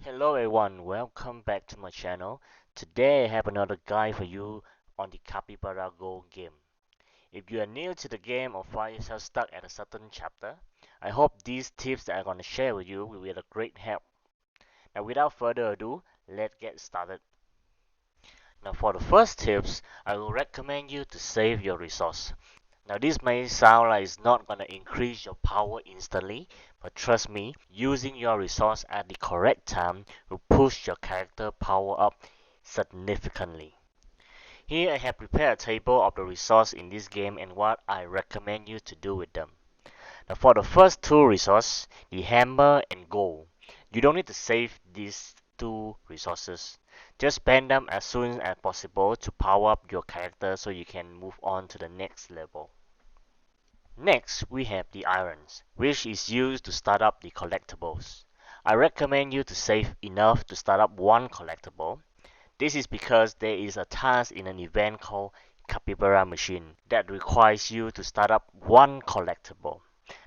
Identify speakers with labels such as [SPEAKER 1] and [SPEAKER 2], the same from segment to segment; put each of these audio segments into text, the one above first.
[SPEAKER 1] Hello everyone, welcome back to my channel. Today I have another guide for you on the Capybara Go game. If you are new to the game or find yourself stuck at a certain chapter, I hope these tips that I'm going to share with you will be a great help. Now without further ado, let's get started. Now for the first tips, I will recommend you to save your resource. Now this may sound like it's not going to increase your power instantly, but trust me, using your resource at the correct time will push your character power up significantly. Here I have prepared a table of the resource in this game and what I recommend you to do with them. Now for the first two resources, the hammer and gold, you don't need to save these two resources. Just spend them as soon as possible to power up your character so you can move on to the next level. Next, we have the irons, which is used to start up the collectibles. I recommend you to save enough to start up one collectible. This is because there is a task in an event called Capybara Machine that requires you to start up one collectible.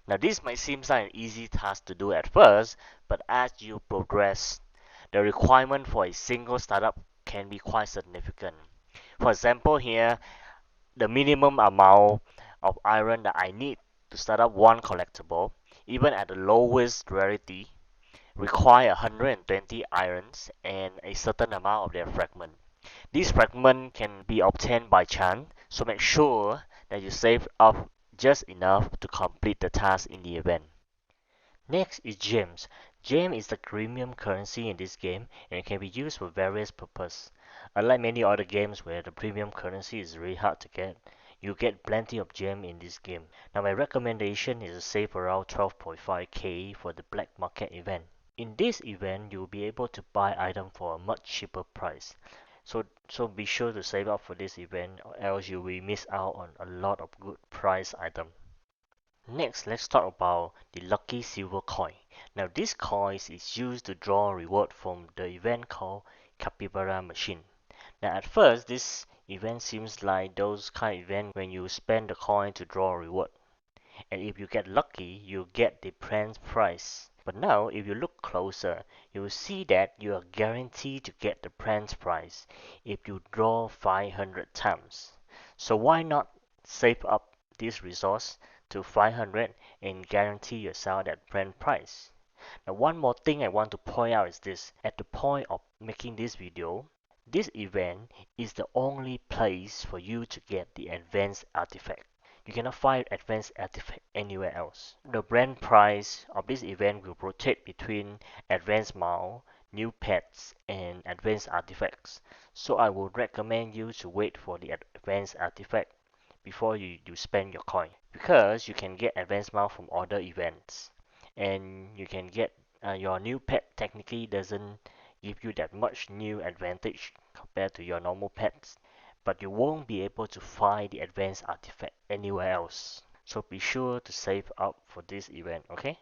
[SPEAKER 1] Now this might seem like an easy task to do at first, but as you progress, the requirement for a single startup can be quite significant. For example here, the minimum amount of iron that I need to start up one collectible, even at the lowest rarity, require 120 irons and a certain amount of their fragment. These fragments can be obtained by chance, so make sure that you save up just enough to complete the task in the event. Next is gems. Gem is the premium currency in this game and it can be used for various purposes. Unlike many other games where the premium currency is really hard to get, you get plenty of gem in this game. Now my recommendation is to save around 12.5k for the black market event. In this event, you'll be able to buy items for a much cheaper price. So be sure to save up for this event or else you will miss out on a lot of good price items. Next, let's talk about the lucky silver coin. Now this coin is used to draw reward from the event called Capybara Machine. Now at first, this event seems like those kind of event when you spend the coin to draw a reward. And if you get lucky, you get the grand prize. But now, if you look closer, you will see that you are guaranteed to get the grand prize if you draw 500 times. So why not save up this resource to 500 and guarantee yourself that grand prize? Now one more thing I want to point out is this. At the point of making this video, this event is the only place for you to get the advanced artifact. You cannot find advanced artifact anywhere else. The brand price of this event will rotate between advanced mount, new pets, and advanced artifacts. So I would recommend you to wait for the advanced artifact before you spend your coin. Because you can get advanced mount from other events. And you can get your new pet technically doesn't give you that much new advantage compared to your normal pets, but you won't be able to find the advanced artifact anywhere else. So be sure to save up for this event, okay?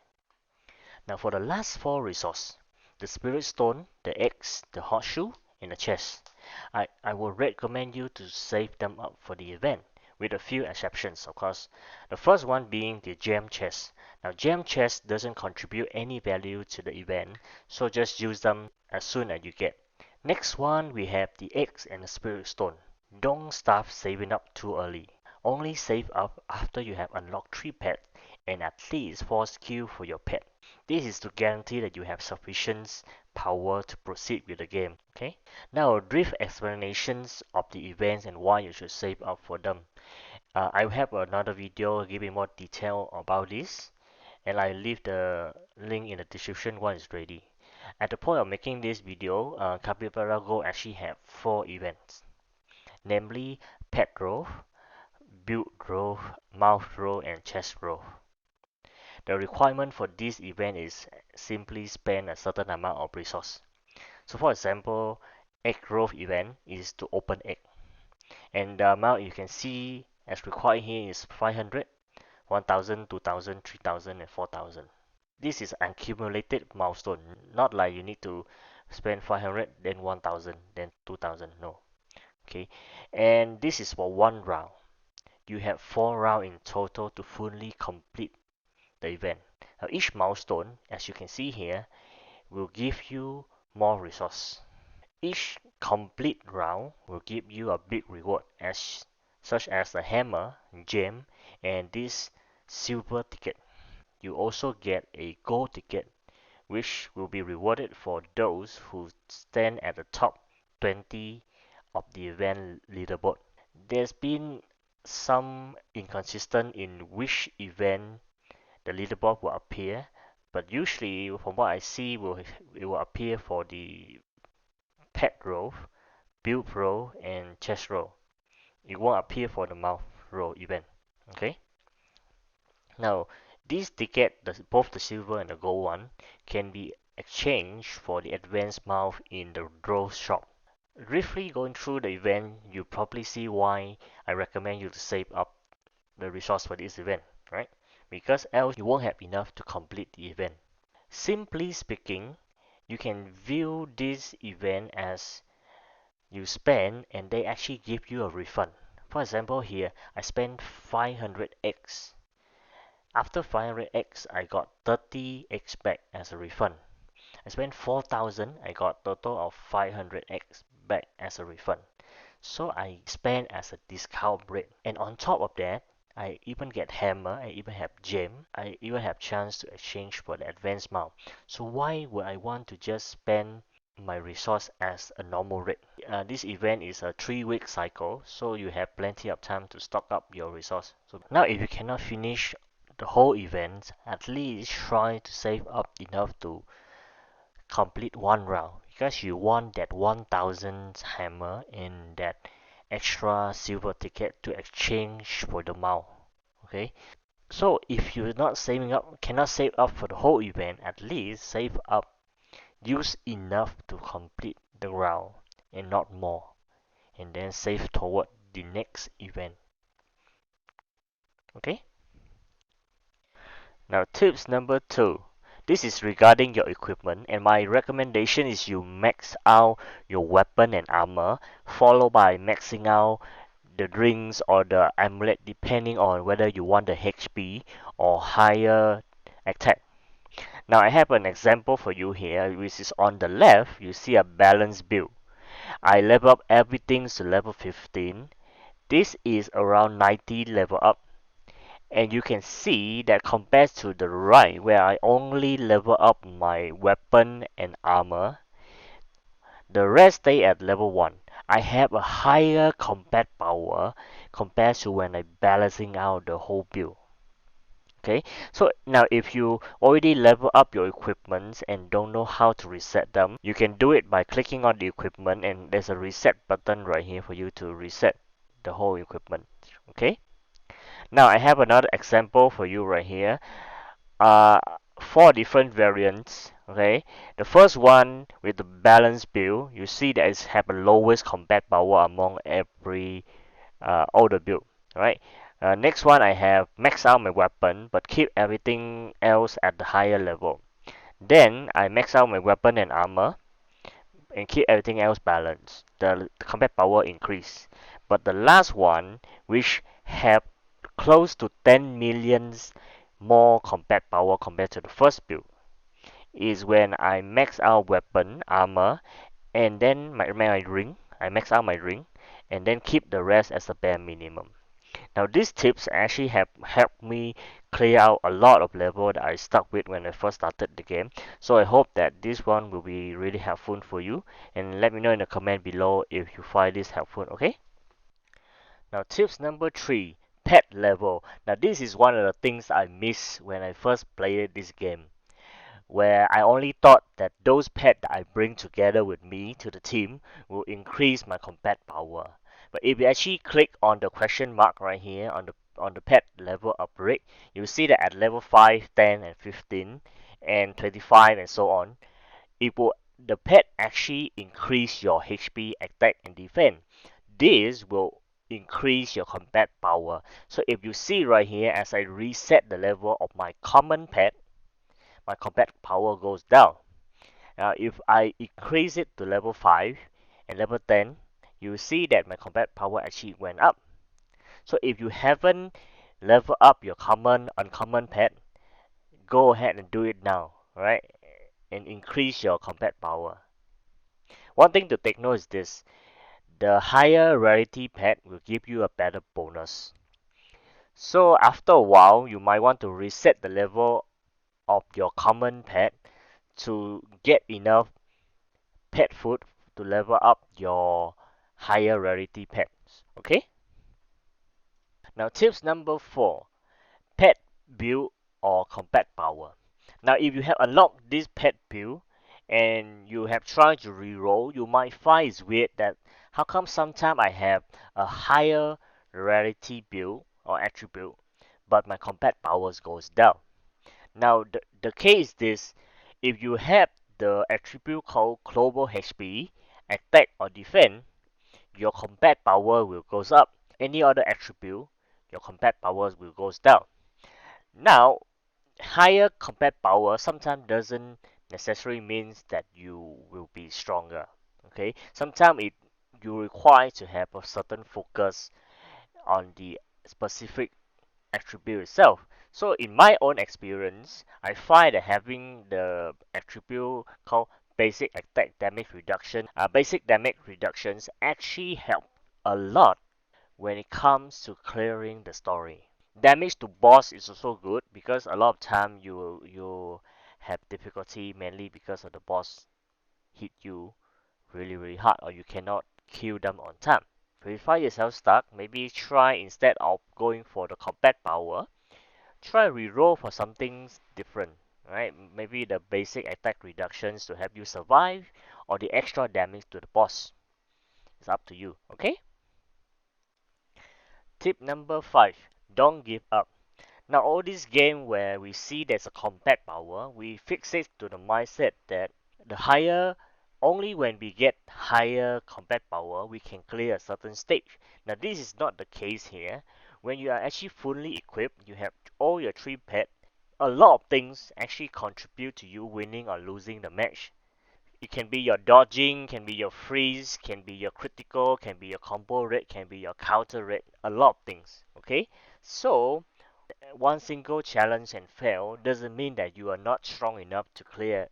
[SPEAKER 1] Now for the last four resources, the spirit stone, the eggs, the horseshoe, and the chest. I would recommend you to save them up for the event, with a few exceptions, of course. The first one being the gem chest. Now gem chest doesn't contribute any value to the event, so just use them as soon as you get. Next one we have the eggs and the spirit stone. Don't start saving up too early. Only save up after you have unlocked 3 pets and at least 4 skills for your pet. This is to guarantee that you have sufficient power to proceed with the game. Okay? Now a brief explanations of the events and why you should save up for them. I have another video giving more detail about this, and I leave the link in the description once it's ready. At the point of making this video, Capybara Go actually have 4 events, namely Pet Growth, Build Growth, Mouth Growth, and Chest Growth. The requirement for this event is simply spend a certain amount of resource. So for example, egg growth event is to open egg. And the amount you can see as required here is 500, 1000, 2000, 3000, and 4000. This is an accumulated milestone, not like you need to spend 500, then 1000, then 2000. No. Okay. And this is for one round. You have 4 rounds in total to fully complete the event. Now each milestone, as you can see here, will give you more resource. Each complete round will give you a big reward such as a hammer, gem, and this silver ticket. You also get a gold ticket, which will be rewarded for those who stand at the top 20 of the event leaderboard. There's been some inconsistent in which event the leaderboard will appear, but usually from what I see it will appear for the pet row, build row, and chest row. It won't appear for the mouth row event. Okay. Now this ticket, both the silver and the gold one, can be exchanged for the advanced mouth in the draw shop. Briefly going through the event, you probably see why I recommend you to save up the resource for this event, right? Because else you won't have enough to complete the event. Simply speaking, you can view this event as you spend and they actually give you a refund. For example, here I spent 500x. After 500x, I got 30x back as a refund. I spent 4,000, I got total of 500x back as a refund. So I spend as a discount rate. And on top of that, I even get hammer, I even have gem, I even have chance to exchange for the advanced mount. So why would I want to just spend my resource as a normal rate? This event is a 3-week cycle, so you have plenty of time to stock up your resource. So now if you cannot finish the whole event, at least try to save up enough to complete one round because you want that 1000 hammer and that extra silver ticket to exchange for the mount. Okay, so if you're not saving up, cannot save up for the whole event, at least save up, use enough to complete the round and not more, and then save toward the next event. Okay. Now, tips number 2. This is regarding your equipment, and my recommendation is you max out your weapon and armor, followed by maxing out the rings or the amulet, depending on whether you want the HP or higher attack. Now, I have an example for you here, which is on the left, you see a balanced build. I level up everything to level 15. This is around 90 level up. And you can see that compared to the right where I only level up my weapon and armor, the rest stay at level 1. I have a higher combat power compared to when I balancing out the whole build. Okay, so now if you already level up your equipment and don't know how to reset them, you can do it by clicking on the equipment and there's a reset button right here for you to reset the whole equipment. Okay, now I have another example for you right here. uh, 4 different variants. Okay, the first one with the balanced build, you see that it have the lowest combat power among every all the build. Right. Next one I have max out my weapon but keep everything else at the higher level. Then I max out my weapon and armor and keep everything else balanced. The combat power increase. But the last one, which have close to 10 millions more combat power compared to the first build, is when I max out weapon, armor, and then my ring. I max out my ring, and then keep the rest as a bare minimum. Now these tips actually have helped me clear out a lot of level that I stuck with when I first started the game. So I hope that this one will be really helpful for you, and let me know in the comment below if you find this helpful. Okay. Now tips number 3, pet level. Now this is one of the things I missed when I first played this game, where I only thought that those pets that I bring together with me to the team will increase my combat power. But if you actually click on the question mark right here on the pet level upgrade, you see that at level 5, 10, and 15, and 25, and so on, it will the pet actually increase your HP, attack, and defense. This will increase your combat power. So if you see right here, as I reset the level of my common pet, my combat power goes down. Now, if I increase it to level 5 and level 10, you see that my combat power actually went up. So if you haven't leveled up your common, uncommon pet, go ahead and do it now, right? And increase your combat power. One thing to take note is this: the higher rarity pet will give you a better bonus. So after a while, you might want to reset the level of your common pet to get enough pet food to level up your higher rarity pets. Okay? Now, tips number 4: pet build or combat power. Now, if you have unlocked this pet build and you have tried to reroll, you might find it's weird that how come sometimes I have a higher rarity build or attribute, but my combat powers goes down. Now, the case is this: if you have the attribute called global HP, attack or defense, your combat power will goes up. Any other attribute, your combat powers will goes down. Now, higher combat power sometimes doesn't necessarily means that you will be stronger. Okay, sometimes it you require to have a certain focus on the specific attribute itself. So in my own experience, I find that having the attribute called basic attack damage reduction, basic damage reductions actually help a lot when it comes to clearing the story. Damage to boss is also good because a lot of time you have difficulty mainly because of the boss hit you really hard or you cannot kill them on time. If you find yourself stuck, maybe try instead of going for the combat power, try reroll for something different, right? Maybe the basic attack reductions to help you survive or the extra damage to the boss. It's up to you, okay? Tip number 5: don't give up. Now, all this game where we see there's a combat power, we fix it to the mindset that the higher, only when we get higher combat power, we can clear a certain stage. Now, this is not the case here. When you are actually fully equipped, you have all your 3 pets, a lot of things actually contribute to you winning or losing the match. It can be your dodging, can be your freeze, can be your critical, can be your combo rate, can be your counter rate, a lot of things. Okay? So, one single challenge and fail doesn't mean that you are not strong enough to clear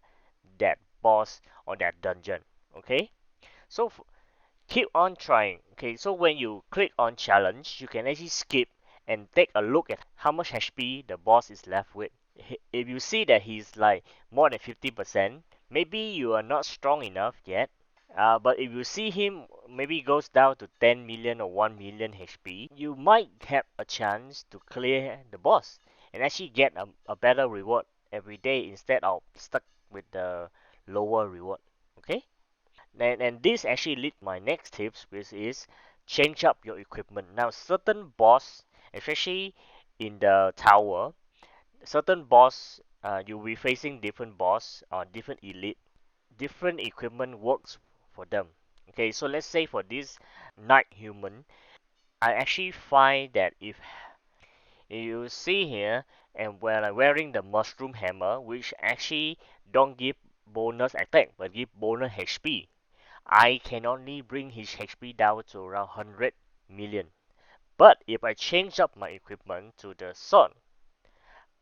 [SPEAKER 1] that boss or that dungeon. Okay? So keep on trying. Okay, so when you click on challenge, you can actually skip and take a look at how much HP the boss is left with. If you see that he's like more than 50%, maybe you are not strong enough yet. But if you see him maybe goes down to 10 million or 1 million HP, you might have a chance to clear the boss and actually get a better reward every day instead of stuck with the lower reward. Okay? And this actually lead my next tips, which is change up your equipment. Now, certain boss, especially in the tower, certain boss, you'll be facing different boss or different elite. Different equipment works for them. Okay, so let's say for this night human, I actually find that if you see here, and when I'm wearing the mushroom hammer, which actually don't give bonus attack but give bonus HP, I can only bring his HP down to around 100 million. But if I change up my equipment to the sun,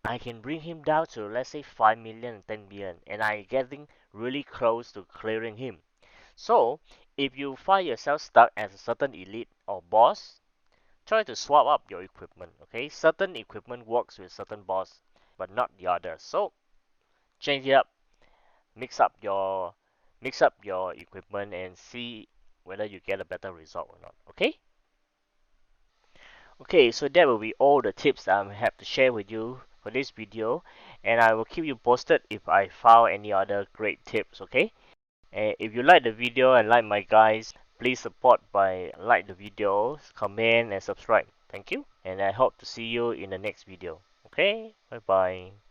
[SPEAKER 1] I can bring him down to let's say 5 million, 10 million, and I getting really close to clearing him. So if you find yourself stuck as a certain elite or boss, try to swap up your equipment. Okay, certain equipment works with certain boss, but not the others. So change it up, mix up your mix up your equipment and see whether you get a better result or not. Okay? Okay, so that will be all the tips that I have to share with you for this video, and I will keep you posted if I found any other great tips. Okay? And if you like the video and like my guys, please support by like the video, comment and subscribe. Thank you, and I hope to see you in the next video. Okay? Bye bye.